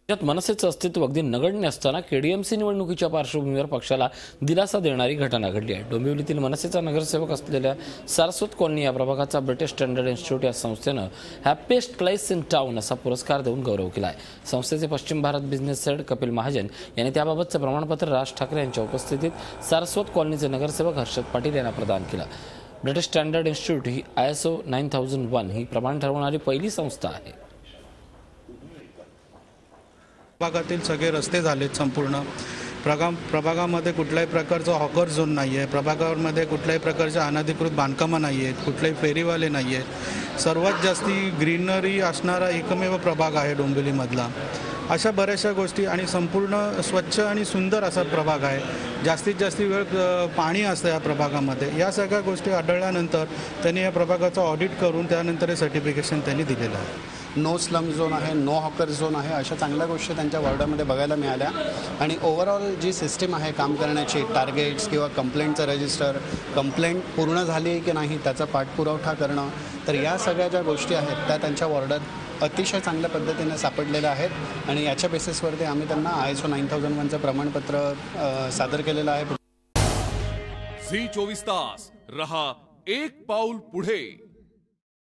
त्यात मनसेचं अस्तित्व अगदी नगण्य असताना केडीएमसी निवडणुकीच्या पार्श्वभूमीवर पक्षाला दिलासा देणारी घटना घडली आहे। डोंबिवलीतील मनसेचा नगरसेवक असलेल्या सारस्वत कॉलनी या प्रभागाचा ब्रिटिश स्टँडर्ड इन्स्टिट्यूट या संस्थेनं हॅपीएस्ट प्लेस इन टाउन असा पुरस्कार देऊन गौरव केला आहे। संस्थेचे पश्चिम भारत बिझनेस हेड कपिल महाजन यांनी त्याबाबतचं प्रमाणपत्र राज ठाकरे यांच्या उपस्थितीत सारस्वत कॉलनीचे नगरसेवक हर्षद पाटील यांना प्रदान केलं। ब्रिटिश स्टँडर्ड इन्स्टिट्यूट ही ISO 9001 ही प्रमाण ठरवणारी पहिली संस्था आहे। प्रभागातील सगळे रस्ते झालेत संपूर्ण प्रभागामध्ये कुठल्याही प्रकारचा हॉकर झोन नाही आहे। प्रभागामध्ये कुठल्याही प्रकारच्या अनधिकृत बांधकामं नाही आहेत, कुठलेही फेरीवाले नाही आहेत। सर्वात जास्ती ग्रीनरी असणारा एकमेव प्रभाग आहे डोंबिवलीमधला। अशा बऱ्याचशा गोष्टी आणि संपूर्ण स्वच्छ आणि सुंदर असा प्रभाग आहे। जास्तीत जास्त वेळ पाणी असतं या प्रभागामध्ये। या सगळ्या गोष्टी आढळल्यानंतर त्यांनी या प्रभागाचं ऑडिट करून त्यानंतर हे सर्टिफिकेशन त्यांनी दिलेलं आहे। नो स्लम झोन आहे, नो हॉकर झोन आहे, अशा चांगल्या गोष्टी त्यांच्या वॉर्डामध्ये बघायला मिळाल्या। आणि ओव्हरऑल जी सिस्टीम आहे काम करण्याची, टार्गेट्स किंवा कंप्लेंटचं रजिस्टर, कंप्लेंट पूर्ण झाली आहे की नाही त्याचा पाठपुरावा करणं, तर या सगळ्या ज्या गोष्टी आहेत त्या त्यांच्या वॉर्डात अतिशय चांगल्या पद्धतीने सापडलेल्या आहेत। आणि याच्या बेसिसवरती आम्ही त्यांना ISO 9001चं प्रमाणपत्र सादर केलेलं आहे। झी 24 तास रहा एक पाऊल पुढे।